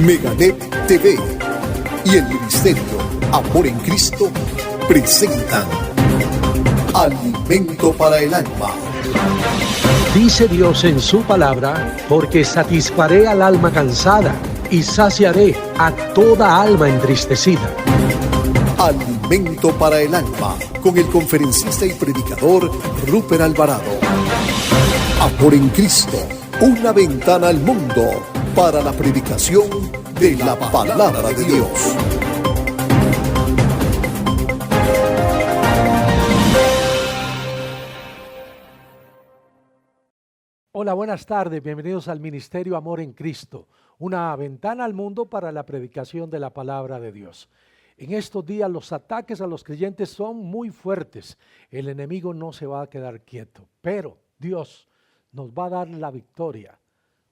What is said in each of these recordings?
Meganet TV y el Ministerio Amor en Cristo presentan Alimento para el Alma. Dice Dios en su palabra, porque satisfaré al alma cansada y saciaré a toda alma entristecida. Alimento para el Alma, con el conferencista y predicador Rupert Alvarado. Amor en Cristo, una ventana al mundo para la predicación de la palabra de Dios. Hola, buenas tardes, bienvenidos al Ministerio Amor en Cristo, una ventana al mundo para la predicación de la palabra de Dios. En estos días los ataques a los creyentes son muy fuertes, el enemigo no se va a quedar quieto, pero Dios nos va a dar la victoria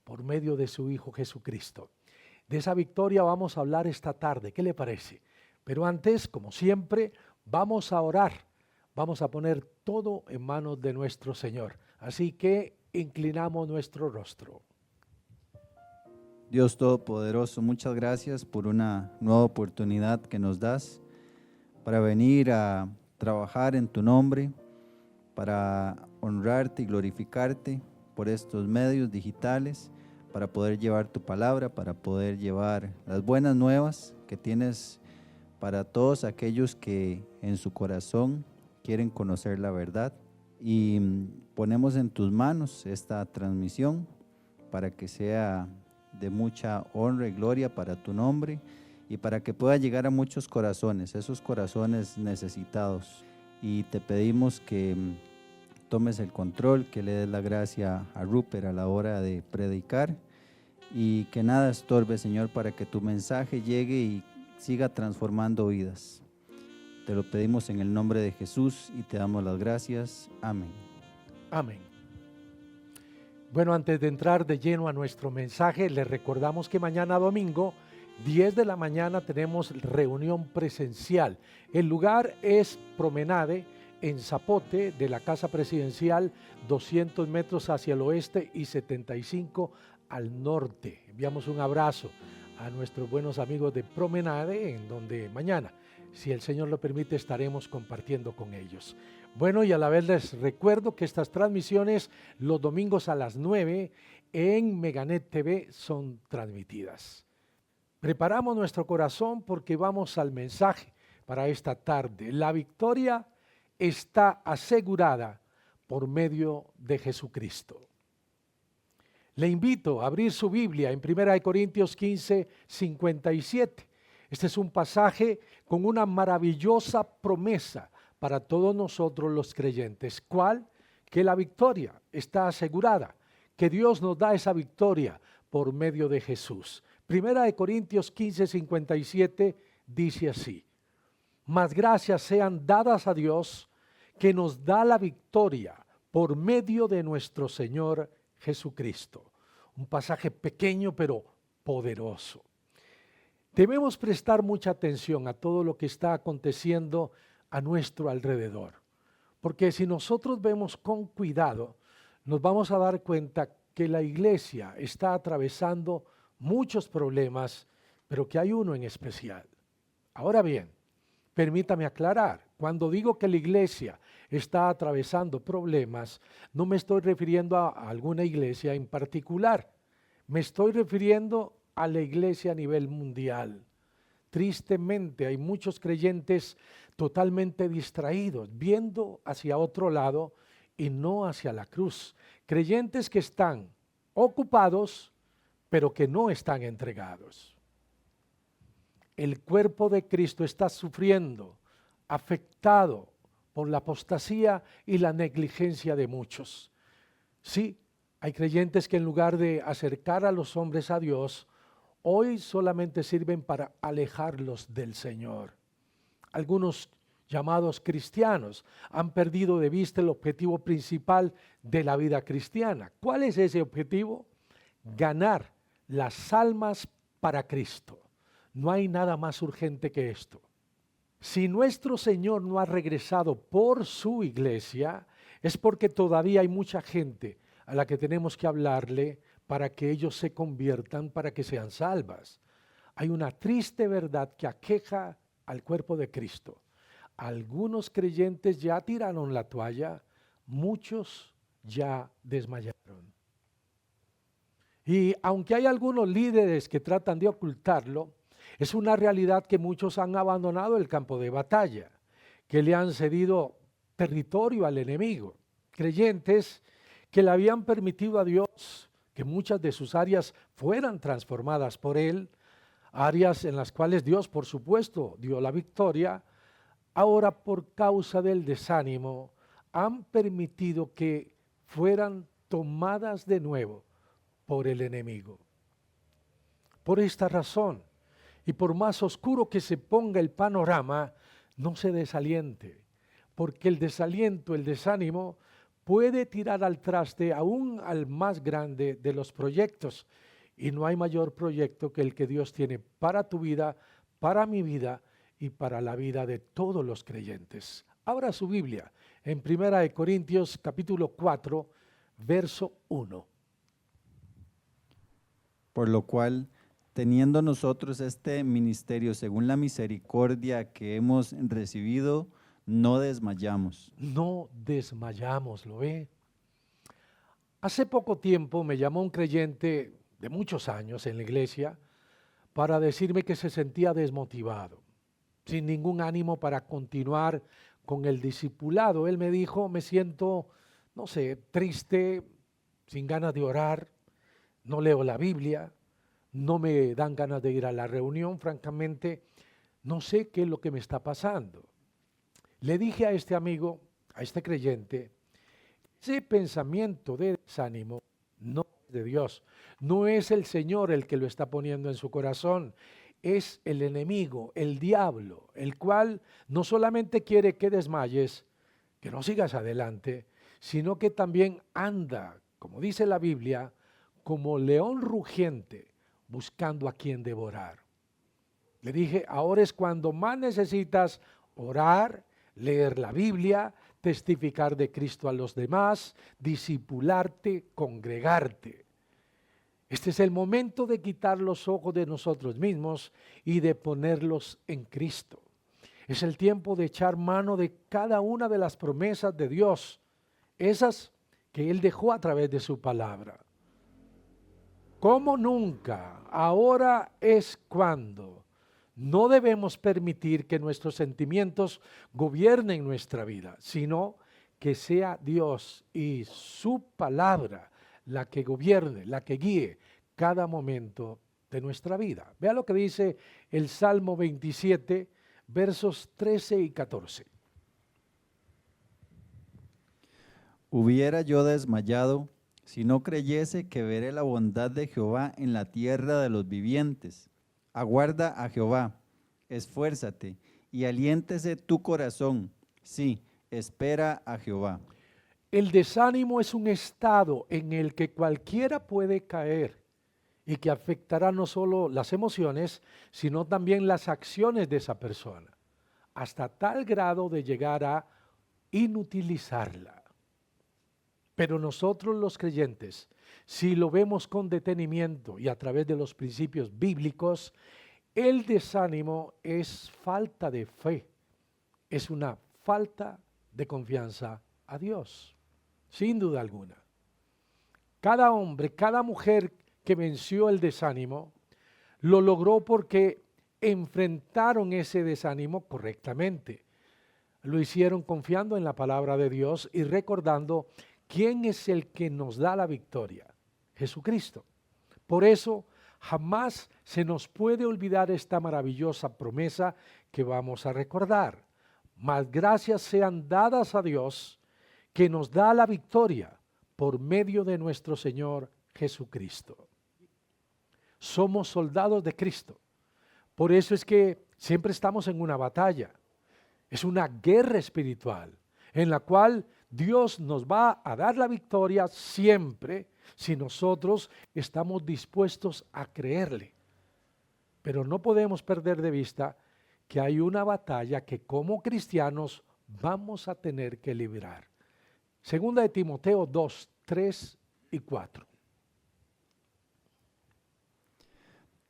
por medio de su Hijo Jesucristo. De esa victoria vamos a hablar esta tarde, ¿qué le parece? Pero antes, como siempre, vamos a orar, vamos a poner todo en manos de nuestro Señor, así que inclinamos nuestro rostro. Dios Todopoderoso, muchas gracias por una nueva oportunidad que nos das para venir a trabajar en tu nombre, para honrarte y glorificarte por estos medios digitales, para poder llevar tu palabra, para poder llevar las buenas nuevas que tienes para todos aquellos que en su corazón quieren conocer la verdad. Y ponemos en tus manos esta transmisión para que sea de mucha honra y gloria para tu nombre y para que pueda llegar a muchos corazones, esos corazones necesitados. Y te pedimos que tomes el control, que le des la gracia a Rupert a la hora de predicar y que nada estorbe, Señor, para que tu mensaje llegue y siga transformando vidas. Te lo pedimos en el nombre de Jesús y te damos las gracias. Amén. Amén. Bueno, antes de entrar de lleno a nuestro mensaje, les recordamos que mañana domingo, 10 de la mañana, tenemos reunión presencial. El lugar es Promenade en Zapote, de la Casa Presidencial, 200 metros hacia el oeste y 75 al norte. Enviamos un abrazo a nuestros buenos amigos de Promenade, en donde mañana, si el Señor lo permite, estaremos compartiendo con ellos. Bueno, y a la vez les recuerdo que estas transmisiones los domingos a las 9 en Meganet TV son transmitidas. Preparamos nuestro corazón porque vamos al mensaje para esta tarde. La victoria está asegurada por medio de Jesucristo. Le invito a abrir su Biblia en 1 Corintios 15, 57. Este es un pasaje con una maravillosa promesa para todos nosotros los creyentes. ¿Cuál? Que la victoria está asegurada, que Dios nos da esa victoria por medio de Jesús. 1 Corintios 15, 57 dice así: mas gracias sean dadas a Dios que nos da la victoria por medio de nuestro Señor Jesucristo. Un pasaje pequeño pero poderoso. Debemos prestar mucha atención a todo lo que está aconteciendo a nuestro alrededor, porque si nosotros vemos con cuidado, nos vamos a dar cuenta que la iglesia está atravesando muchos problemas, pero que hay uno en especial. Ahora bien, permítame aclarar, cuando digo que la iglesia está atravesando problemas, no me estoy refiriendo a alguna iglesia en particular, me estoy refiriendo a la iglesia a nivel mundial. Tristemente hay muchos creyentes totalmente distraídos, viendo hacia otro lado y no hacia la cruz. Creyentes que están ocupados, pero que no están entregados. El cuerpo de Cristo está sufriendo, afectado por la apostasía y la negligencia de muchos. Sí, hay creyentes que en lugar de acercar a los hombres a Dios, hoy solamente sirven para alejarlos del Señor. Algunos llamados cristianos han perdido de vista el objetivo principal de la vida cristiana. ¿Cuál es ese objetivo? Ganar las almas para Cristo. No hay nada más urgente que esto. Si nuestro Señor no ha regresado por su iglesia, es porque todavía hay mucha gente a la que tenemos que hablarle para que ellos se conviertan, para que sean salvas. Hay una triste verdad que aqueja al cuerpo de Cristo. Algunos creyentes ya tiraron la toalla, muchos ya desmayaron. Y aunque hay algunos líderes que tratan de ocultarlo, es una realidad que muchos han abandonado el campo de batalla, que le han cedido territorio al enemigo. Creyentes que le habían permitido a Dios que muchas de sus áreas fueran transformadas por Él, áreas en las cuales Dios, por supuesto, dio la victoria, ahora por causa del desánimo han permitido que fueran tomadas de nuevo por el enemigo. Por esta razón, y por más oscuro que se ponga el panorama, no se desaliente, porque el desaliento, el desánimo, puede tirar al traste aún al más grande de los proyectos. Y no hay mayor proyecto que el que Dios tiene para tu vida, para mi vida y para la vida de todos los creyentes. Abra su Biblia en 1 Corintios capítulo 4, verso 1. Por lo cual, teniendo nosotros este ministerio según la misericordia que hemos recibido, no desmayamos. No desmayamos, ¿lo ve? Hace poco tiempo me llamó un creyente de muchos años en la iglesia para decirme que se sentía desmotivado, sin ningún ánimo para continuar con el discipulado. Él me dijo, me siento, no sé, triste, sin ganas de orar, no leo la Biblia, no me dan ganas de ir a la reunión, francamente, no sé qué es lo que me está pasando. Le dije a este amigo, a este creyente, ese pensamiento de desánimo no es de Dios, no es el Señor el que lo está poniendo en su corazón, es el enemigo, el diablo, el cual no solamente quiere que desmayes, que no sigas adelante, sino que también anda, como dice la Biblia, como león rugiente, buscando a quien devorar. Le dije, ahora es cuando más necesitas orar, leer la Biblia, testificar de Cristo a los demás, discipularte, congregarte. Este es el momento de quitar los ojos de nosotros mismos y de ponerlos en Cristo. Es el tiempo de echar mano de cada una de las promesas de Dios, esas que Él dejó a través de su palabra. Como nunca, ahora es cuando. No debemos permitir que nuestros sentimientos gobiernen nuestra vida, sino que sea Dios y su palabra la que gobierne, la que guíe cada momento de nuestra vida. Vea lo que dice el Salmo 27, versos 13 y 14. Hubiera yo desmayado si no creyese que veré la bondad de Jehová en la tierra de los vivientes. Aguarda a Jehová, esfuérzate y aliéntese tu corazón. Sí, espera a Jehová. El desánimo es un estado en el que cualquiera puede caer y que afectará no solo las emociones, sino también las acciones de esa persona, hasta tal grado de llegar a inutilizarla. Pero nosotros los creyentes, si lo vemos con detenimiento y a través de los principios bíblicos, el desánimo es falta de fe, es una falta de confianza a Dios, sin duda alguna. Cada hombre, cada mujer que venció el desánimo, lo logró porque enfrentaron ese desánimo correctamente. Lo hicieron confiando en la palabra de Dios y recordando quién es el que nos da la victoria, Jesucristo. Por eso, jamás se nos puede olvidar esta maravillosa promesa que vamos a recordar. Mas gracias sean dadas a Dios que nos da la victoria por medio de nuestro Señor Jesucristo. Somos soldados de Cristo. Por eso es que siempre estamos en una batalla. Es una guerra espiritual en la cual Dios nos va a dar la victoria siempre si nosotros estamos dispuestos a creerle. Pero no podemos perder de vista que hay una batalla que como cristianos vamos a tener que librar. Segunda de Timoteo 2, 3 y 4.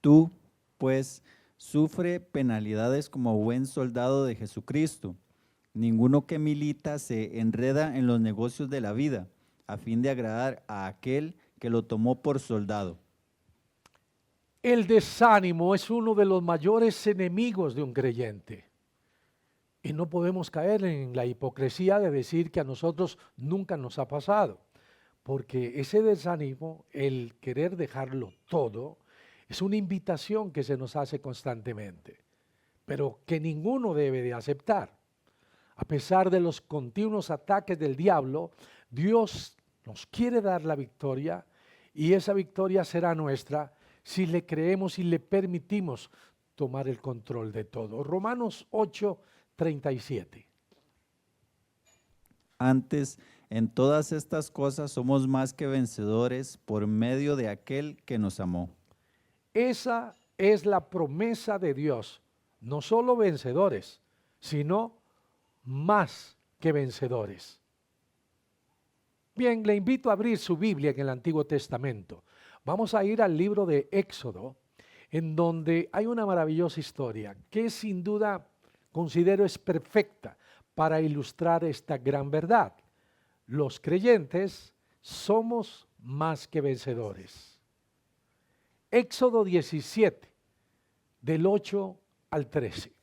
Tú, pues, sufre penalidades como buen soldado de Jesucristo. Ninguno que milita se enreda en los negocios de la vida, a fin de agradar a aquel que lo tomó por soldado. El desánimo es uno de los mayores enemigos de un creyente. Y no podemos caer en la hipocresía de decir que a nosotros nunca nos ha pasado, porque ese desánimo, el querer dejarlo todo, es una invitación que se nos hace constantemente, pero que ninguno debe de aceptar. A pesar de los continuos ataques del diablo, Dios nos quiere dar la victoria y esa victoria será nuestra si le creemos y le permitimos tomar el control de todo. Romanos 8:37. Antes, en todas estas cosas somos más que vencedores por medio de aquel que nos amó. Esa es la promesa de Dios, no solo vencedores, sino más que vencedores. Bien, le invito a abrir su Biblia en el Antiguo Testamento. Vamos a ir al libro de Éxodo, en donde hay una maravillosa historia que sin duda considero es perfecta para ilustrar esta gran verdad. Los creyentes somos más que vencedores. Éxodo 17, del 8 al 13.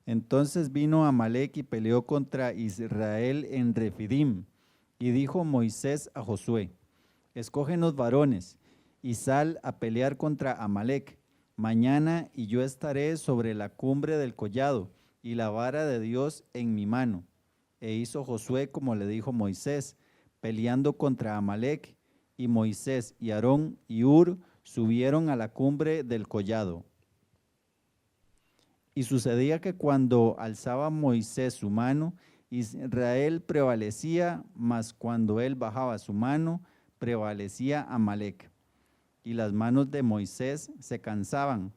Entonces vino Amalec y peleó contra Israel en Refidim. Y dijo Moisés a Josué: escógenos varones y sal a pelear contra Amalec mañana, y yo estaré sobre la cumbre del collado y la vara de Dios en mi mano. E hizo Josué como le dijo Moisés, peleando contra Amalec, y Moisés y Aarón y Hur subieron a la cumbre del collado. Y sucedía que cuando alzaba Moisés su mano, Israel prevalecía, mas cuando él bajaba su mano, prevalecía Amalec. Y las manos de Moisés se cansaban,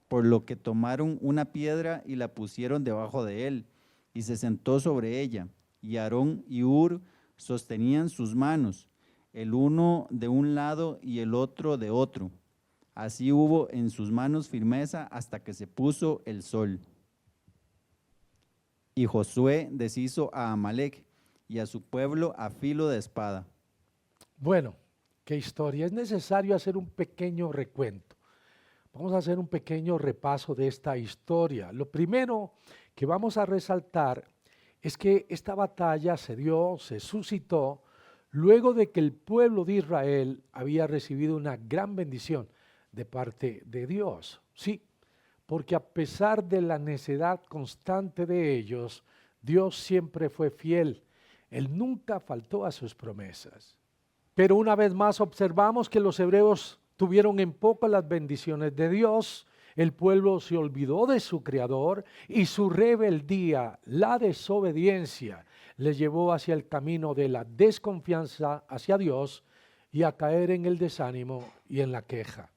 por lo que tomaron una piedra y la pusieron debajo de él, y se sentó sobre ella. Y Aarón y Hur sostenían sus manos, el uno de un lado y el otro de otro. Así hubo en sus manos firmeza hasta que se puso el sol. Y Josué deshizo a Amalec y a su pueblo a filo de espada. Bueno, ¿qué historia? Es necesario hacer un pequeño recuento. Vamos a hacer un pequeño repaso de esta historia. Lo primero que vamos a resaltar es que esta batalla se dio, se suscitó, luego de que el pueblo de Israel había recibido una gran bendición de parte de Dios. Sí, porque a pesar de la necedad constante de ellos, Dios siempre fue fiel. Él nunca faltó a sus promesas. Pero una vez más observamos que los hebreos tuvieron en poco las bendiciones de Dios. El pueblo se olvidó de su Creador y su rebeldía, la desobediencia, les llevó hacia el camino de la desconfianza hacia Dios y a caer en el desánimo y en la queja.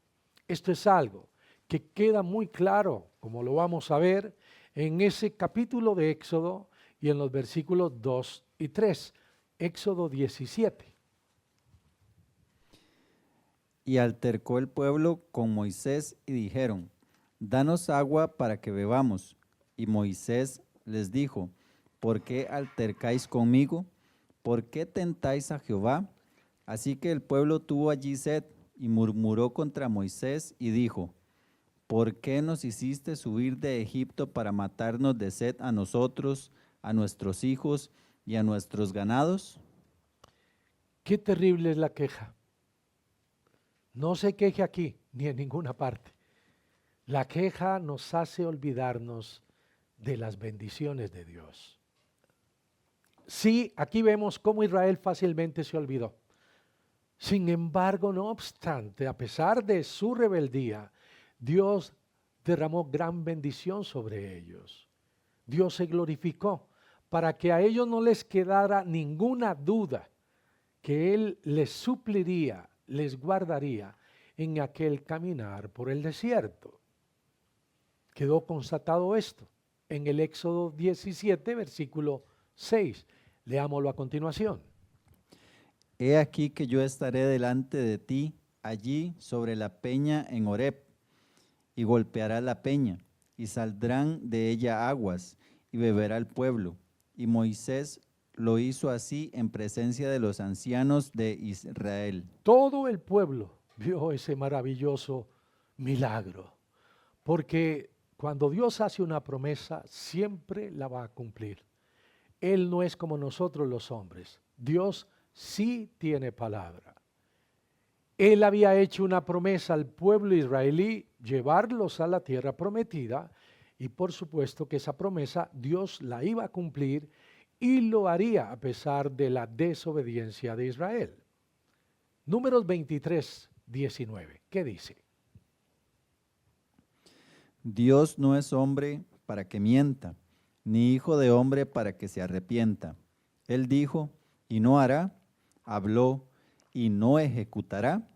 Esto es algo que queda muy claro, como lo vamos a ver en ese capítulo de Éxodo y en los versículos 2 y 3. Éxodo 17. Y altercó el pueblo con Moisés y dijeron: danos agua para que bebamos. Y Moisés les dijo: ¿por qué altercáis conmigo? ¿Por qué tentáis a Jehová? Así que el pueblo tuvo allí sed y murmuró contra Moisés y dijo: ¿por qué nos hiciste subir de Egipto para matarnos de sed a nosotros, a nuestros hijos y a nuestros ganados? Qué terrible es la queja. No se queje aquí ni en ninguna parte. La queja nos hace olvidarnos de las bendiciones de Dios. Sí, aquí vemos cómo Israel fácilmente se olvidó. Sin embargo, no obstante, a pesar de su rebeldía, Dios derramó gran bendición sobre ellos. Dios se glorificó para que a ellos no les quedara ninguna duda que Él les supliría, les guardaría en aquel caminar por el desierto. Quedó constatado esto en el Éxodo 17, versículo 6. Leámoslo a continuación. He aquí que yo estaré delante de ti allí sobre la peña en Horeb, y golpeará la peña, y saldrán de ella aguas, y beberá el pueblo. Y Moisés lo hizo así en presencia de los ancianos de Israel. Todo el pueblo vio ese maravilloso milagro, porque cuando Dios hace una promesa, siempre la va a cumplir. Él no es como nosotros los hombres. Dios sí tiene palabra. Él había hecho una promesa al pueblo israelí, llevarlos a la tierra prometida, y por supuesto que esa promesa Dios la iba a cumplir y lo haría a pesar de la desobediencia de Israel. Números 23, 19. ¿Qué dice? Dios no es hombre para que mienta, ni hijo de hombre para que se arrepienta. Él dijo, y no hará, habló, y no ejecutará.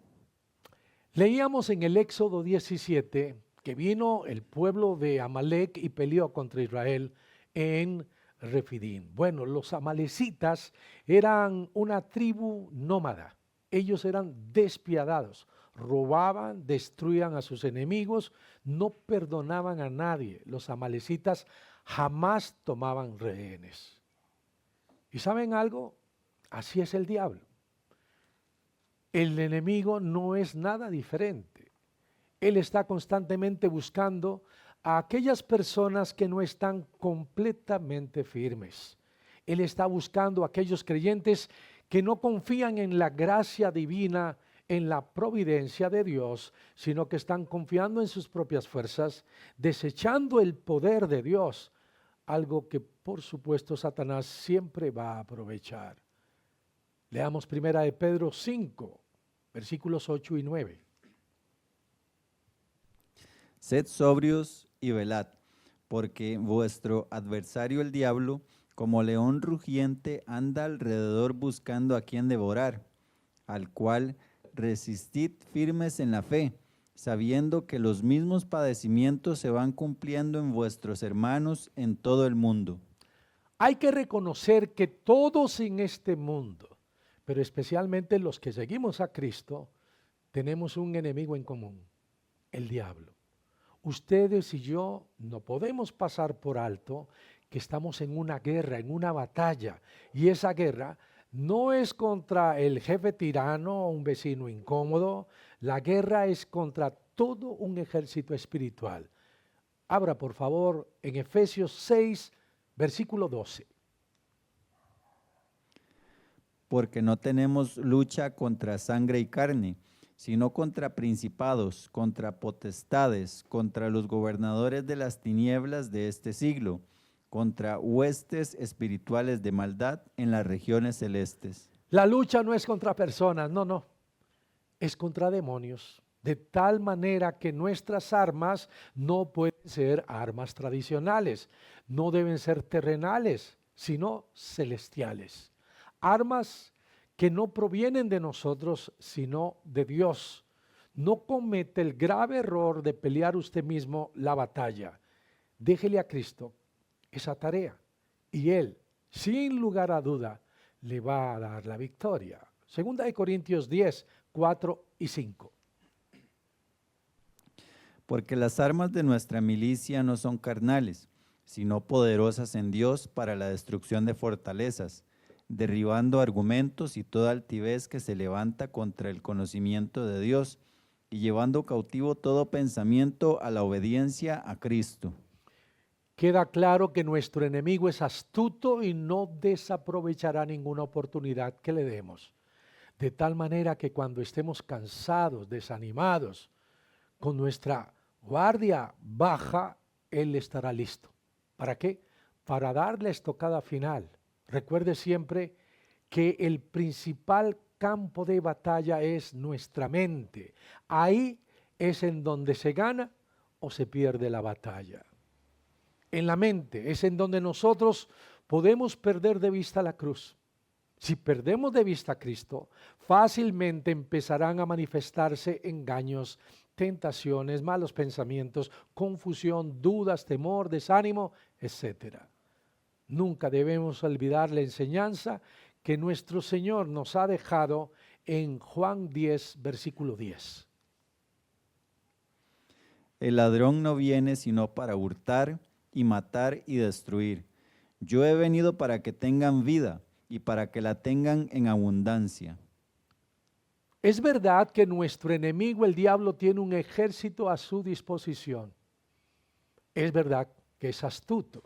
Leíamos en el Éxodo 17 que vino el pueblo de Amalec y peleó contra Israel en Refidín. Bueno, los amalecitas eran una tribu nómada. Ellos eran despiadados, robaban, destruían a sus enemigos, no perdonaban a nadie. Los amalecitas jamás tomaban rehenes. ¿Y saben algo? Así es el diablo. El enemigo no es nada diferente. Él está constantemente buscando a aquellas personas que no están completamente firmes. Él está buscando a aquellos creyentes que no confían en la gracia divina, en la providencia de Dios, sino que están confiando en sus propias fuerzas, desechando el poder de Dios, algo que por supuesto Satanás siempre va a aprovechar. Leamos primera de Pedro 5, versículos 8 y 9. Sed sobrios y velad, porque vuestro adversario el diablo, como león rugiente, anda alrededor buscando a quien devorar, al cual resistid firmes en la fe, sabiendo que los mismos padecimientos se van cumpliendo en vuestros hermanos en todo el mundo. Hay que reconocer que todos en este mundo, pero especialmente los que seguimos a Cristo, tenemos un enemigo en común, el diablo. Ustedes y yo no podemos pasar por alto que estamos en una guerra, en una batalla, y esa guerra no es contra el jefe tirano o un vecino incómodo, la guerra es contra todo un ejército espiritual. Abra por favor en Efesios 6, versículo 12. Porque no tenemos lucha contra sangre y carne, sino contra principados, contra potestades, contra los gobernadores de las tinieblas de este siglo, contra huestes espirituales de maldad en las regiones celestes. La lucha no es contra personas, no, es contra demonios, de tal manera que nuestras armas no pueden ser armas tradicionales, no deben ser terrenales, sino celestiales. Armas que no provienen de nosotros, sino de Dios. No comete el grave error de pelear usted mismo la batalla. Déjele a Cristo esa tarea y Él, sin lugar a duda, le va a dar la victoria. Segunda de Corintios 10, 4 y 5. Porque las armas de nuestra milicia no son carnales, sino poderosas en Dios para la destrucción de fortalezas, derribando argumentos y toda altivez que se levanta contra el conocimiento de Dios, y llevando cautivo todo pensamiento a la obediencia a Cristo. Queda claro que nuestro enemigo es astuto y no desaprovechará ninguna oportunidad que le demos. De tal manera que cuando estemos cansados, desanimados, con nuestra guardia baja, Él estará listo. ¿Para qué? Para dar la estocada final. Recuerde siempre que el principal campo de batalla es nuestra mente. Ahí es en donde se gana o se pierde la batalla. En la mente es en donde nosotros podemos perder de vista la cruz. Si perdemos de vista a Cristo, fácilmente empezarán a manifestarse engaños, tentaciones, malos pensamientos, confusión, dudas, temor, desánimo, etc. Nunca debemos olvidar la enseñanza que nuestro Señor nos ha dejado en Juan 10, versículo 10. El ladrón no viene sino para hurtar y matar y destruir. Yo he venido para que tengan vida y para que la tengan en abundancia. Es verdad que nuestro enemigo, el diablo, tiene un ejército a su disposición. Es verdad que es astuto,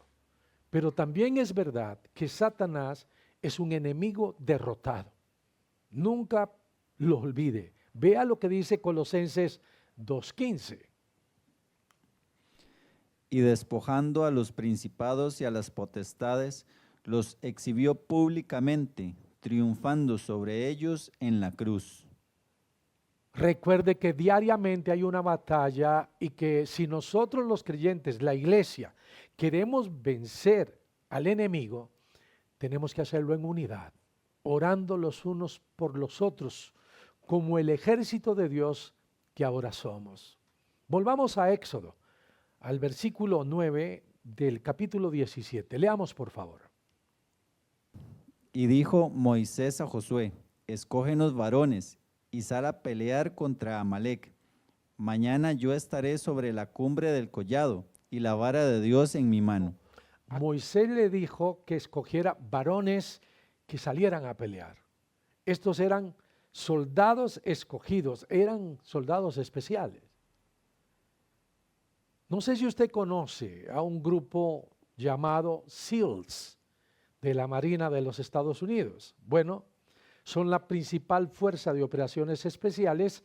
pero también es verdad que Satanás es un enemigo derrotado. Nunca lo olvide. Vea lo que dice Colosenses 2:15. Y despojando a los principados y a las potestades, los exhibió públicamente, triunfando sobre ellos en la cruz. Recuerde que diariamente hay una batalla y que si nosotros los creyentes, la iglesia, queremos vencer al enemigo, tenemos que hacerlo en unidad, orando los unos por los otros, como el ejército de Dios que ahora somos. Volvamos a Éxodo, al versículo 9 del capítulo 17. Leamos, por favor. Y dijo Moisés a Josué: escógenos varones y sal a pelear contra Amalec. Mañana yo estaré sobre la cumbre del collado y la vara de Dios en mi mano. Moisés le dijo que escogiera varones que salieran a pelear. Estos eran soldados escogidos, eran soldados especiales. No sé si usted conoce a un grupo llamado SEALs de la Marina de los Estados Unidos. Bueno, son la principal fuerza de operaciones especiales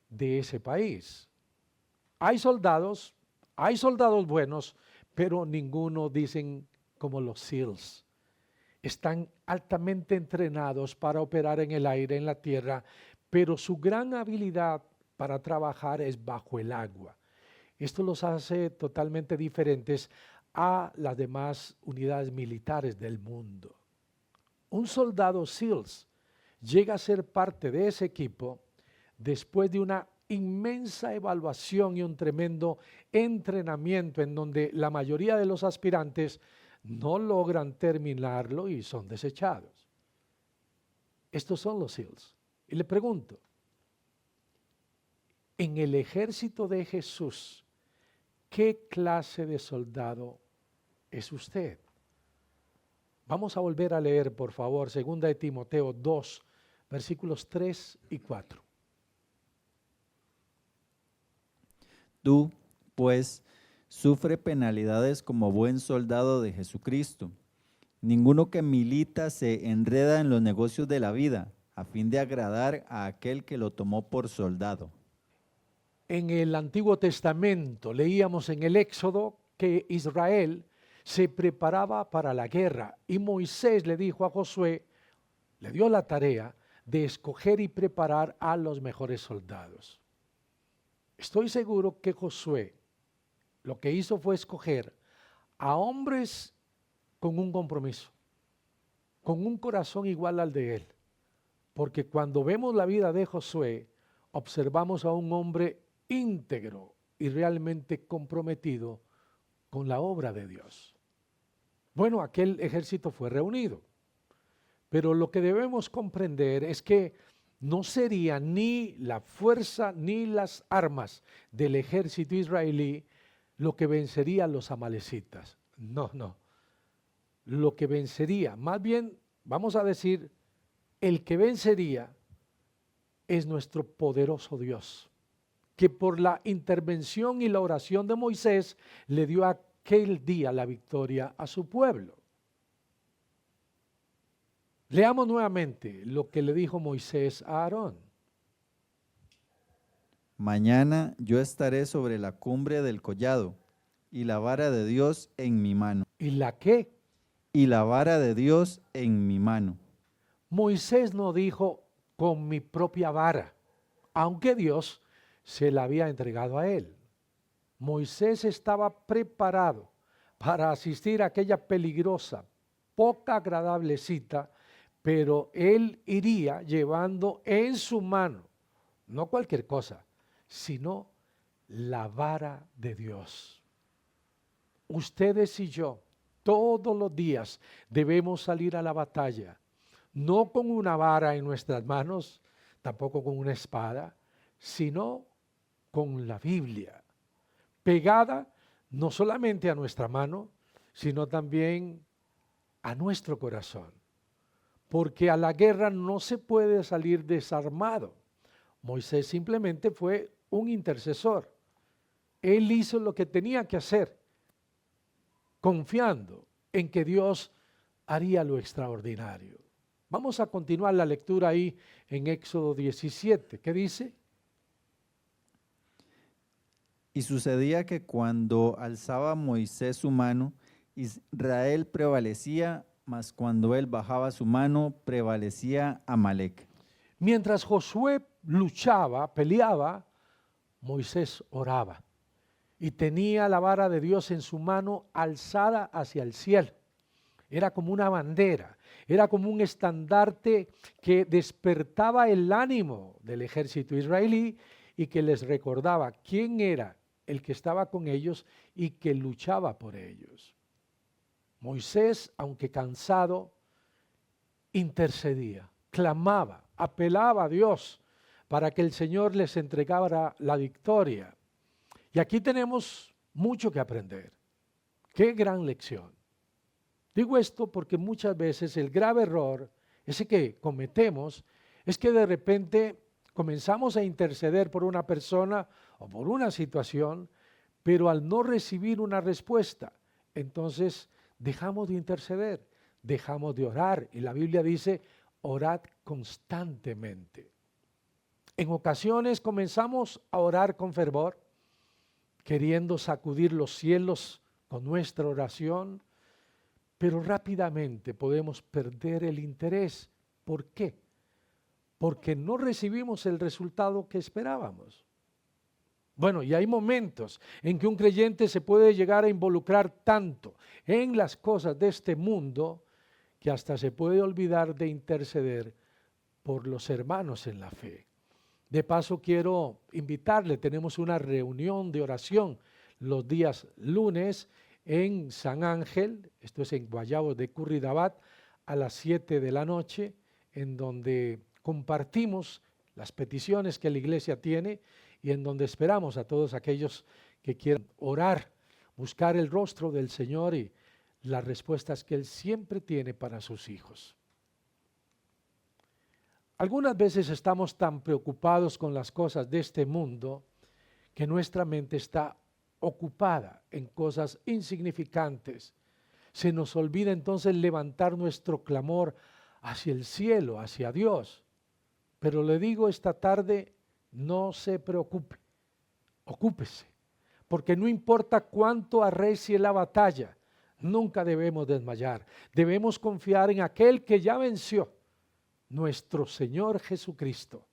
de ese país. Hay soldados buenos, pero ninguno dicen como los SEALs. Están altamente entrenados para operar en el aire, en la tierra, pero su gran habilidad para trabajar es bajo el agua. Esto los hace totalmente diferentes a las demás unidades militares del mundo. Un soldado SEALs llega a ser parte de ese equipo después de una inmensa evaluación y un tremendo entrenamiento en donde la mayoría de los aspirantes no logran terminarlo y son desechados. Estos son los SEALs. Y le pregunto, en el ejército de Jesús, ¿qué clase de soldado es usted? Vamos a volver a leer, por favor, 2 de Timoteo 2, versículos 3 y 4. Tú, pues, sufre penalidades como buen soldado de Jesucristo. Ninguno que milita se enreda en los negocios de la vida, a fin de agradar a aquel que lo tomó por soldado. En el Antiguo Testamento leíamos en el Éxodo que Israel se preparaba para la guerra y Moisés le dijo a Josué, le dio la tarea de escoger y preparar a los mejores soldados. Estoy seguro que Josué lo que hizo fue escoger a hombres con un compromiso, con un corazón igual al de él. Porque cuando vemos la vida de Josué, observamos a un hombre íntegro y realmente comprometido con la obra de Dios. Bueno, aquel ejército fue reunido, pero lo que debemos comprender es que no sería ni la fuerza ni las armas del ejército israelí lo que vencería a los amalecitas. No. Lo que vencería, más bien, vamos a decir, el que vencería es nuestro poderoso Dios, que por la intervención y la oración de Moisés le dio aquel día la victoria a su pueblo. Leamos nuevamente lo que le dijo Moisés a Aarón. Mañana yo estaré sobre la cumbre del collado y la vara de Dios en mi mano. ¿Y la qué? Y la vara de Dios en mi mano. Moisés no dijo con mi propia vara, aunque Dios se la había entregado a él. Moisés estaba preparado para asistir a aquella peligrosa, poca agradable cita, pero él iría llevando en su mano, no cualquier cosa, sino la vara de Dios. Ustedes y yo, todos los días debemos salir a la batalla, no con una vara en nuestras manos, tampoco con una espada, sino con la Biblia, pegada no solamente a nuestra mano, sino también a nuestro corazón. Porque a la guerra no se puede salir desarmado. Moisés simplemente fue un intercesor. Él hizo lo que tenía que hacer, confiando en que Dios haría lo extraordinario. Vamos a continuar la lectura ahí en Éxodo 17. ¿Qué dice? Y sucedía que cuando alzaba Moisés su mano, Israel prevalecía, mas cuando él bajaba su mano, prevalecía Amalec. Mientras Josué luchaba, peleaba, Moisés oraba y tenía la vara de Dios en su mano alzada hacia el cielo. Era como una bandera, era como un estandarte que despertaba el ánimo del ejército israelí y que les recordaba quién era el que estaba con ellos y que luchaba por ellos. Moisés, aunque cansado, intercedía, clamaba, apelaba a Dios para que el Señor les entregara la victoria. Y aquí tenemos mucho que aprender. Qué gran lección. Digo esto porque muchas veces el grave error, ese que cometemos, es que de repente comenzamos a interceder por una persona o por una situación, pero al no recibir una respuesta, entonces dejamos de interceder, dejamos de orar. Y la Biblia dice, orad constantemente. En ocasiones comenzamos a orar con fervor, queriendo sacudir los cielos con nuestra oración, pero rápidamente podemos perder el interés. ¿Por qué? Porque no recibimos el resultado que esperábamos. Bueno, y hay momentos en que un creyente se puede llegar a involucrar tanto en las cosas de este mundo que hasta se puede olvidar de interceder por los hermanos en la fe. De paso quiero invitarle, tenemos una reunión de oración los días lunes en San Ángel, esto es en Guayabo de Curridabat, a las 7 de la noche, en donde compartimos las peticiones que la iglesia tiene y en donde esperamos a todos aquellos que quieran orar, buscar el rostro del Señor y las respuestas que Él siempre tiene para sus hijos. Algunas veces estamos tan preocupados con las cosas de este mundo que nuestra mente está ocupada en cosas insignificantes. Se nos olvida entonces levantar nuestro clamor hacia el cielo, hacia Dios. Pero le digo esta tarde, no se preocupe, ocúpese, porque no importa cuánto arrecie la batalla, nunca debemos desmayar. Debemos confiar en aquel que ya venció, nuestro Señor Jesucristo.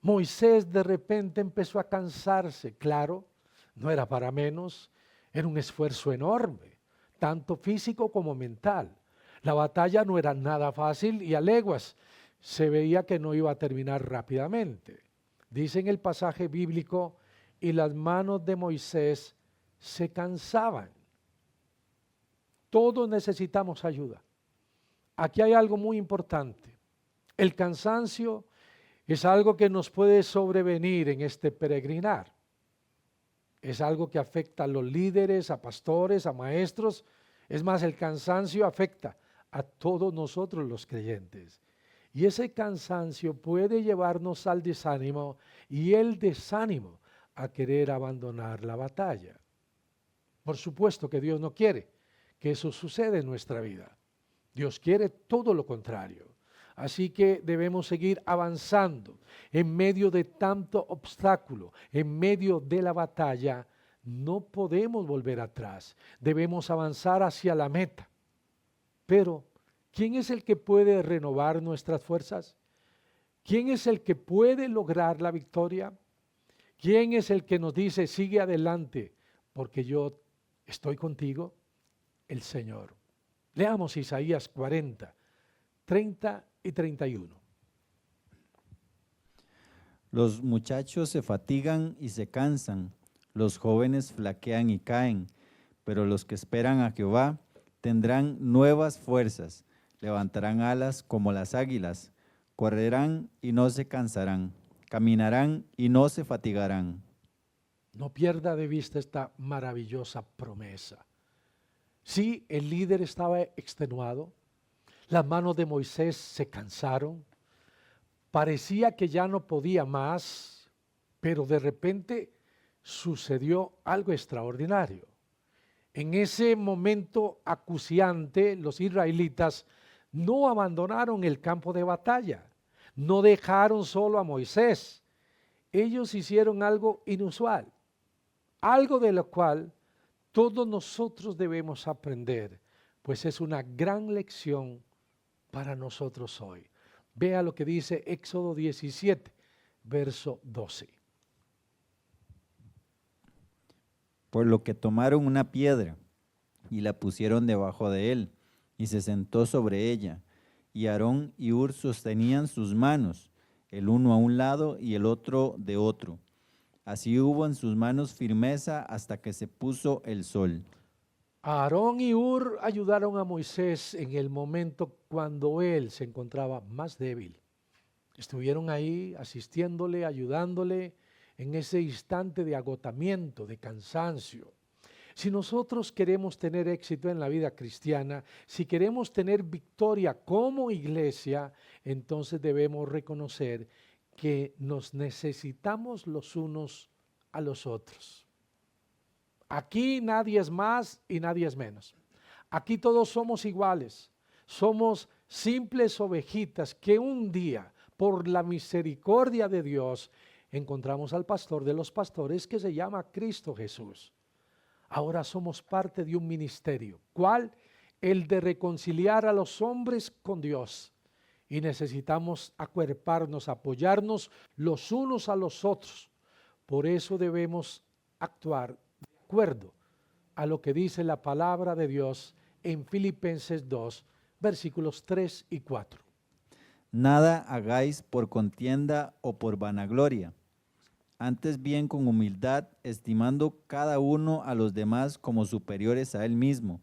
Moisés de repente empezó a cansarse, claro, no era para menos, era un esfuerzo enorme, tanto físico como mental. La batalla no era nada fácil y a leguas se veía que no iba a terminar rápidamente. Dice en el pasaje bíblico, y las manos de Moisés se cansaban. Todos necesitamos ayuda. Aquí hay algo muy importante. El cansancio es algo que nos puede sobrevenir en este peregrinar. Es algo que afecta a los líderes, a pastores, a maestros. Es más, el cansancio afecta a todos nosotros los creyentes. Y ese cansancio puede llevarnos al desánimo y el desánimo a querer abandonar la batalla. Por supuesto que Dios no quiere que eso suceda en nuestra vida. Dios quiere todo lo contrario. Así que debemos seguir avanzando en medio de tanto obstáculo, en medio de la batalla. No podemos volver atrás. Debemos avanzar hacia la meta. Pero ¿quién es el que puede renovar nuestras fuerzas? ¿Quién es el que puede lograr la victoria? ¿Quién es el que nos dice, sigue adelante, porque yo estoy contigo? El Señor. Leamos Isaías 40, 30 y 31. Los muchachos se fatigan y se cansan, los jóvenes flaquean y caen, pero los que esperan a Jehová tendrán nuevas fuerzas, levantarán alas como las águilas, correrán y no se cansarán, caminarán y no se fatigarán. No pierda de vista esta maravillosa promesa. Sí, el líder estaba extenuado, las manos de Moisés se cansaron, parecía que ya no podía más, pero de repente sucedió algo extraordinario. En ese momento acuciante, los israelitas no abandonaron el campo de batalla, no dejaron solo a Moisés. Ellos hicieron algo inusual, algo de lo cual todos nosotros debemos aprender, pues es una gran lección para nosotros hoy. Vea lo que dice Éxodo 17, verso 12. Por lo que tomaron una piedra y la pusieron debajo de él, y se sentó sobre ella. Y Aarón y Hur sostenían sus manos, el uno a un lado y el otro de otro. Así hubo en sus manos firmeza hasta que se puso el sol. Aarón y Hur ayudaron a Moisés en el momento cuando él se encontraba más débil. Estuvieron ahí asistiéndole, ayudándole en ese instante de agotamiento, de cansancio. Si nosotros queremos tener éxito en la vida cristiana, si queremos tener victoria como iglesia, entonces debemos reconocer que nos necesitamos los unos a los otros. Aquí nadie es más y nadie es menos. Aquí todos somos iguales. Somos simples ovejitas que un día, por la misericordia de Dios, encontramos al pastor de los pastores que se llama Cristo Jesús. Ahora somos parte de un ministerio. ¿Cuál? El de reconciliar a los hombres con Dios. Y necesitamos acuerparnos, apoyarnos los unos a los otros. Por eso debemos actuar de acuerdo a lo que dice la palabra de Dios en Filipenses 2, versículos 3 y 4. Nada hagáis por contienda o por vanagloria, antes bien con humildad, estimando cada uno a los demás como superiores a él mismo,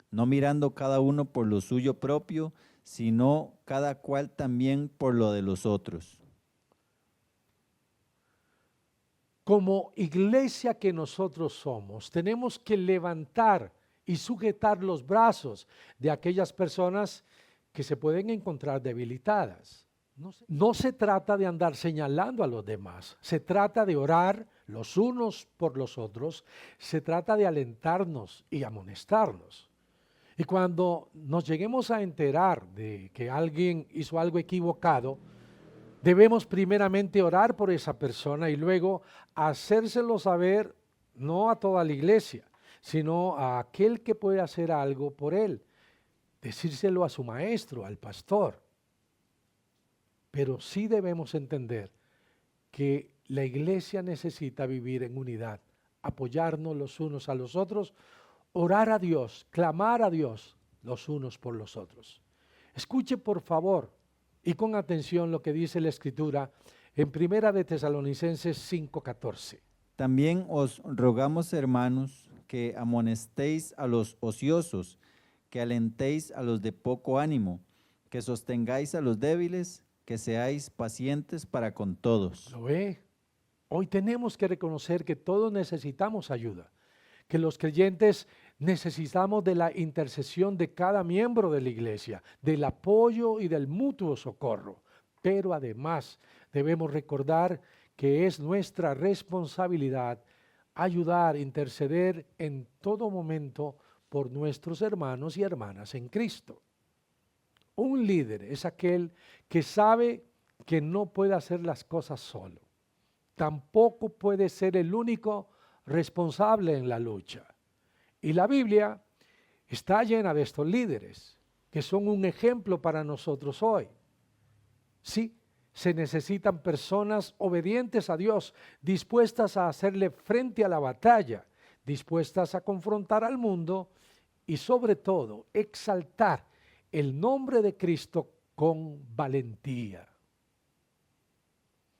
no mirando cada uno por lo suyo propio, sino cada cual también por lo de los otros. Como iglesia que nosotros somos, tenemos que levantar y sujetar los brazos de aquellas personas que se pueden encontrar debilitadas. No se trata de andar señalando a los demás, se trata de orar los unos por los otros, se trata de alentarnos y amonestarnos. Y cuando nos lleguemos a enterar de que alguien hizo algo equivocado, debemos primeramente orar por esa persona y luego hacérselo saber no a toda la iglesia, sino a aquel que puede hacer algo por él, decírselo a su maestro, al pastor. Pero sí debemos entender que la iglesia necesita vivir en unidad, apoyarnos los unos a los otros, orar a Dios, clamar a Dios los unos por los otros. Escuche por favor y con atención lo que dice la Escritura en Primera de Tesalonicenses 5:14. También os rogamos, hermanos, que amonestéis a los ociosos, que alentéis a los de poco ánimo, que sostengáis a los débiles, que seáis pacientes para con todos. ¿Lo ve? Hoy tenemos que reconocer que todos necesitamos ayuda, que los creyentes necesitamos de la intercesión de cada miembro de la iglesia, del apoyo y del mutuo socorro. Pero además debemos recordar que es nuestra responsabilidad ayudar, interceder en todo momento por nuestros hermanos y hermanas en Cristo. Un líder es aquel que sabe que no puede hacer las cosas solo. Tampoco puede ser el único responsable en la lucha. Y la Biblia está llena de estos líderes que son un ejemplo para nosotros hoy. Sí, se necesitan personas obedientes a Dios, dispuestas a hacerle frente a la batalla, dispuestas a confrontar al mundo y sobre todo exaltar el nombre de Cristo con valentía.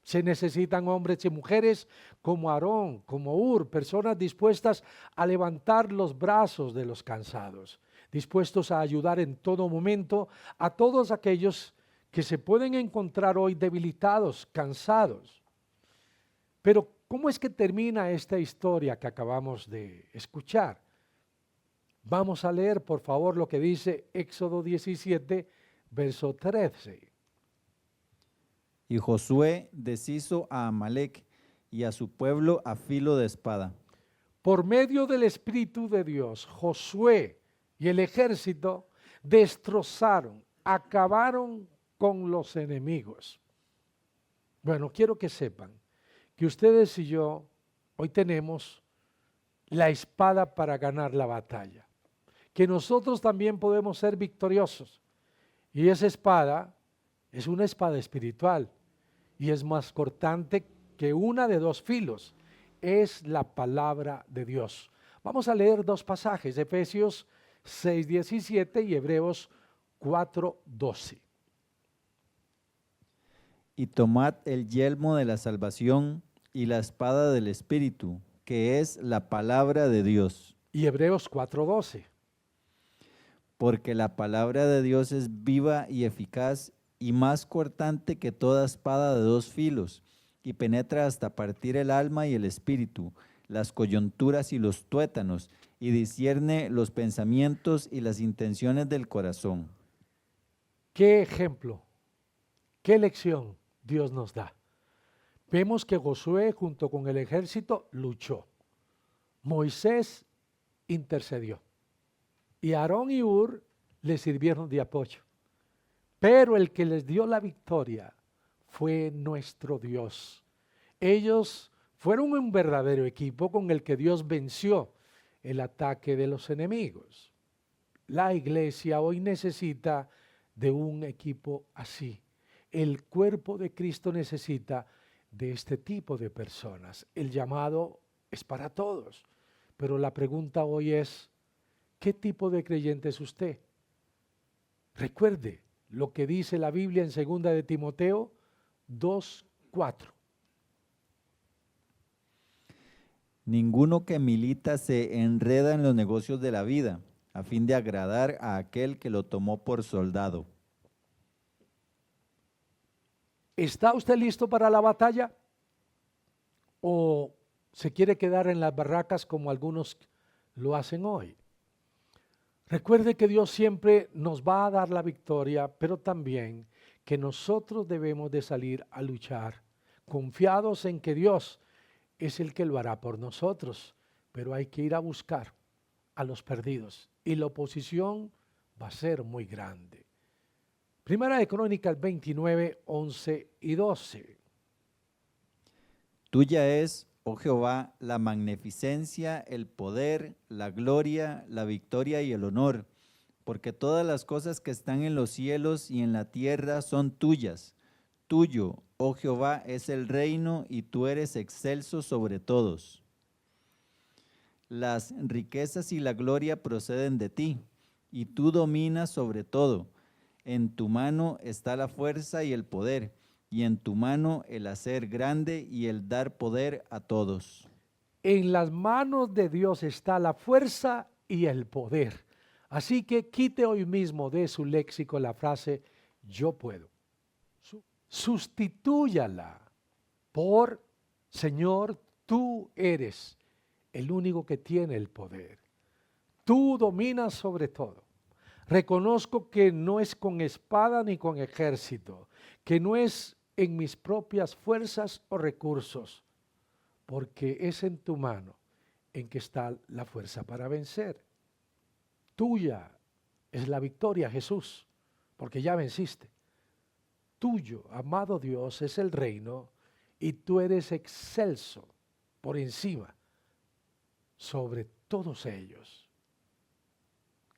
Se necesitan hombres y mujeres como Aarón, como Hur, personas dispuestas a levantar los brazos de los cansados, dispuestos a ayudar en todo momento a todos aquellos que se pueden encontrar hoy debilitados, cansados. Pero, ¿cómo es que termina esta historia que acabamos de escuchar? Vamos a leer, por favor, lo que dice Éxodo 17, verso 13. Y Josué deshizo a Amalec y a su pueblo a filo de espada. Por medio del Espíritu de Dios, Josué y el ejército destrozaron, acabaron con los enemigos. Bueno, quiero que sepan que ustedes y yo hoy tenemos la espada para ganar la batalla, que nosotros también podemos ser victoriosos. Y esa espada es una espada espiritual y es más cortante que una de dos filos. Es la palabra de Dios. Vamos a leer dos pasajes, Efesios 6:17 y Hebreos 4:12. Y tomad el yelmo de la salvación y la espada del Espíritu, que es la palabra de Dios. Y Hebreos 4:12. Porque la palabra de Dios es viva y eficaz y más cortante que toda espada de dos filos, y penetra hasta partir el alma y el espíritu, las coyunturas y los tuétanos, y discierne los pensamientos y las intenciones del corazón. ¿Qué ejemplo, qué lección Dios nos da? Vemos que Josué junto con el ejército luchó. Moisés intercedió. Y Aarón y Hur le sirvieron de apoyo. Pero el que les dio la victoria fue nuestro Dios. Ellos fueron un verdadero equipo con el que Dios venció el ataque de los enemigos. La iglesia hoy necesita de un equipo así. El cuerpo de Cristo necesita de este tipo de personas. El llamado es para todos, pero la pregunta hoy es, ¿qué tipo de creyente es usted? Recuerde lo que dice la Biblia en 2 de Timoteo 2:4. Ninguno que milita se enreda en los negocios de la vida, a fin de agradar a aquel que lo tomó por soldado. ¿Está usted listo para la batalla? ¿O se quiere quedar en las barracas como algunos lo hacen hoy? Recuerde que Dios siempre nos va a dar la victoria, pero también que nosotros debemos de salir a luchar, confiados en que Dios es el que lo hará por nosotros, pero hay que ir a buscar a los perdidos y la oposición va a ser muy grande. Primera de Crónicas 29, 11 y 12. Tuya es, oh Jehová, la magnificencia, el poder, la gloria, la victoria y el honor, porque todas las cosas que están en los cielos y en la tierra son tuyas. Tuyo, oh Jehová, es el reino y tú eres excelso sobre todos. Las riquezas y la gloria proceden de ti, y tú dominas sobre todo. En tu mano está la fuerza y el poder, y en tu mano el hacer grande y el dar poder a todos. En las manos de Dios está la fuerza y el poder. Así que quite hoy mismo de su léxico la frase yo puedo. Sustitúyala por Señor, tú eres el único que tiene el poder. Tú dominas sobre todo. Reconozco que no es con espada ni con ejército, que no es en mis propias fuerzas o recursos, porque es en tu mano en que está la fuerza para vencer. Tuya es la victoria, Jesús, porque ya venciste. Tuyo, amado Dios, es el reino y tú eres excelso por encima sobre todos ellos.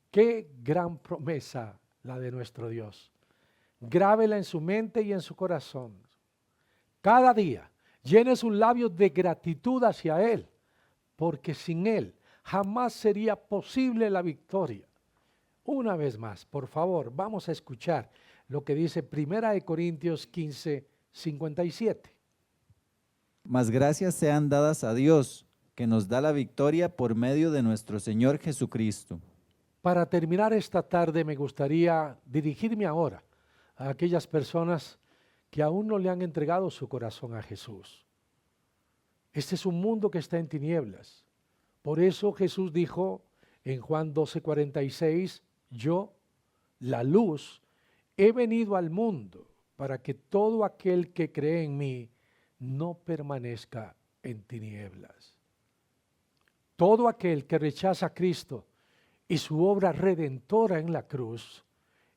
Qué gran promesa la de nuestro Dios. Grábela en su mente y en su corazón. Cada día llene sus labios de gratitud hacia Él, porque sin Él jamás sería posible la victoria. Una vez más, por favor, vamos a escuchar lo que dice 1 Corintios 15, 57. Mas gracias sean dadas a Dios, que nos da la victoria por medio de nuestro Señor Jesucristo. Para terminar esta tarde me gustaría dirigirme ahora a aquellas personas que aún no le han entregado su corazón a Jesús. Este es un mundo que está en tinieblas. Por eso Jesús dijo en Juan 12:46, yo, la luz, he venido al mundo para que todo aquel que cree en mí no permanezca en tinieblas. Todo aquel que rechaza a Cristo y su obra redentora en la cruz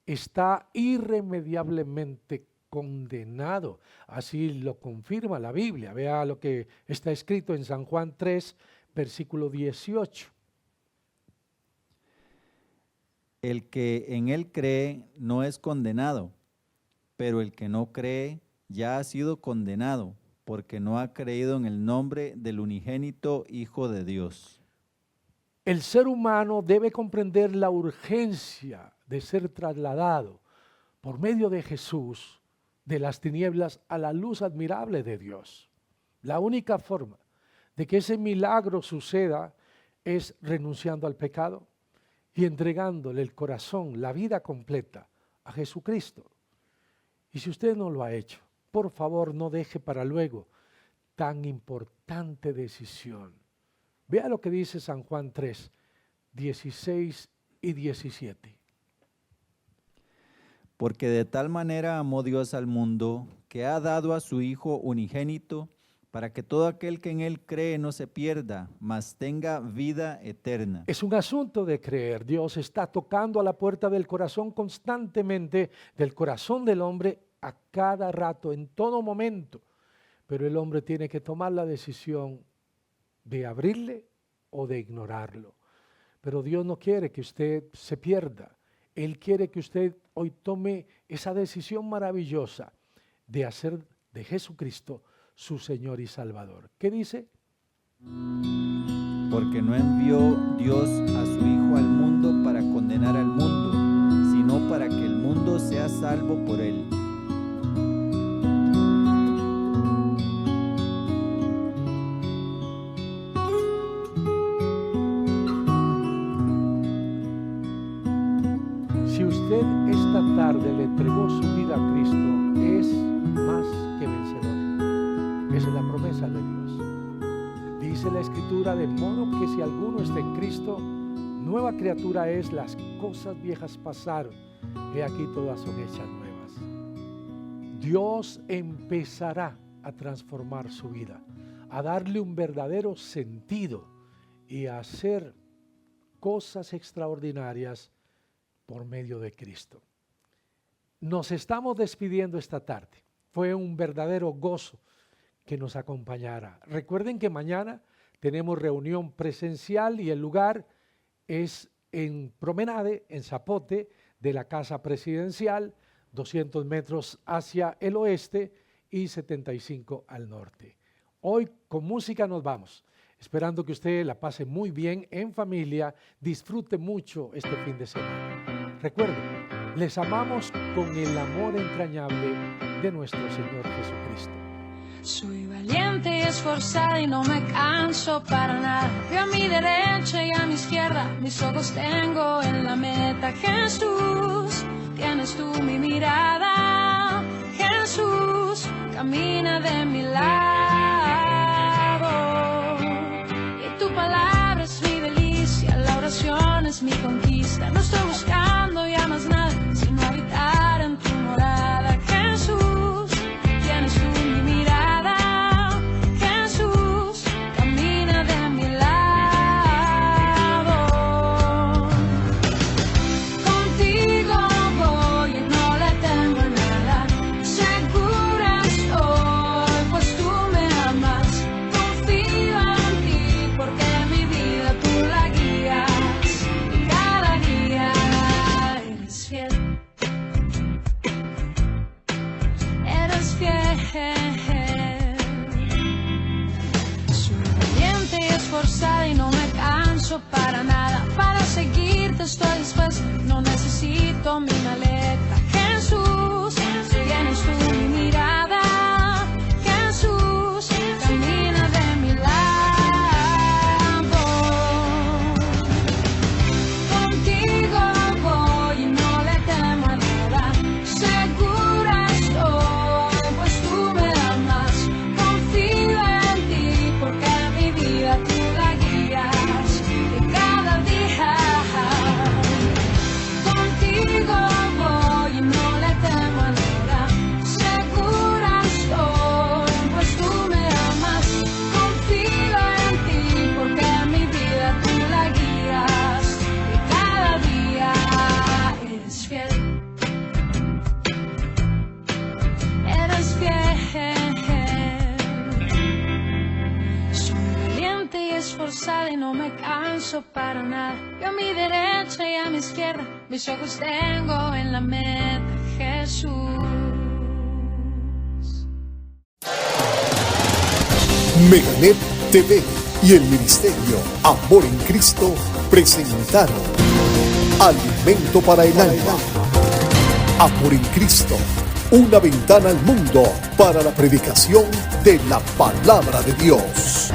está irremediablemente condenado. Así lo confirma la Biblia. Vea lo que está escrito en San Juan 3, versículo 18. El que en él cree no es condenado, pero el que no cree ya ha sido condenado, porque no ha creído en el nombre del unigénito Hijo de Dios. El ser humano debe comprender la urgencia de ser trasladado por medio de Jesús de las tinieblas a la luz admirable de Dios. La única forma de que ese milagro suceda es renunciando al pecado y entregándole el corazón, la vida completa a Jesucristo. Y si usted no lo ha hecho, por favor no deje para luego tan importante decisión. Vea lo que dice San Juan 3, 16 y 17. Porque de tal manera amó Dios al mundo, que ha dado a su Hijo unigénito, para que todo aquel que en él cree no se pierda, mas tenga vida eterna. Es un asunto de creer. Dios está tocando a la puerta del corazón constantemente, del corazón del hombre a cada rato, en todo momento. Pero el hombre tiene que tomar la decisión de abrirle o de ignorarlo. Pero Dios no quiere que usted se pierda. Él quiere que usted hoy tome esa decisión maravillosa de hacer de Jesucristo su Señor y Salvador. ¿Qué dice? Porque no envió Dios a su Hijo al mundo para condenar al mundo, sino para que el mundo sea salvo por él. Si usted esta tarde le entregó su vida a Cristo, es más que vencedor. Esa es la promesa de Dios. Dice la Escritura, de modo que si alguno está en Cristo, nueva criatura es, las cosas viejas pasaron, he aquí todas son hechas nuevas. Dios empezará a transformar su vida, a darle un verdadero sentido y a hacer cosas extraordinarias por medio de Cristo. Nos estamos despidiendo esta tarde. Fue un verdadero gozo que nos acompañara. Recuerden que mañana tenemos reunión presencial y el lugar es en Promenade, en Zapote, de la Casa Presidencial, 200 metros hacia el oeste y 75 al norte. Hoy con música nos vamos, esperando que usted la pase muy bien en familia, disfrute mucho este fin de semana. Recuerden, les amamos con el amor entrañable de nuestro Señor Jesucristo. Soy valiente y esforzada y no me canso para nada. Veo a mi derecha y a mi izquierda, mis ojos tengo en la meta. Jesús, tienes tú mi mirada. Jesús, camina de mi lado. Y tu palabra es mi delicia, la oración es mi conquista. No estoy buscando ya más nada, sino habitar en tu morada. Jesús, tienes tú mi mirada. Jesús, camina de mi lado. Contigo voy y no le temo a nada. Segura estoy, pues tú me amas. Confío en ti porque mi vida tú la guías. Y cada día eres fiel. Eres fiel. Soy valiente y esforzada y no me canso para nada. Para seguirte estoy dispuesta, no necesito mi maleta. Jesús, tienes tú mi mirada. Jesús, camina de mi lado. Contigo voy y no le temo a nada. Seguro esforzada y no me canso para nada. Yo a mi derecha y a mi izquierda, mis ojos tengo en la meta, Jesús. Meganet TV y el Ministerio Amor en Cristo presentaron Alimento para el Alma. Amor en Cristo, una ventana al mundo para la predicación de la palabra de Dios.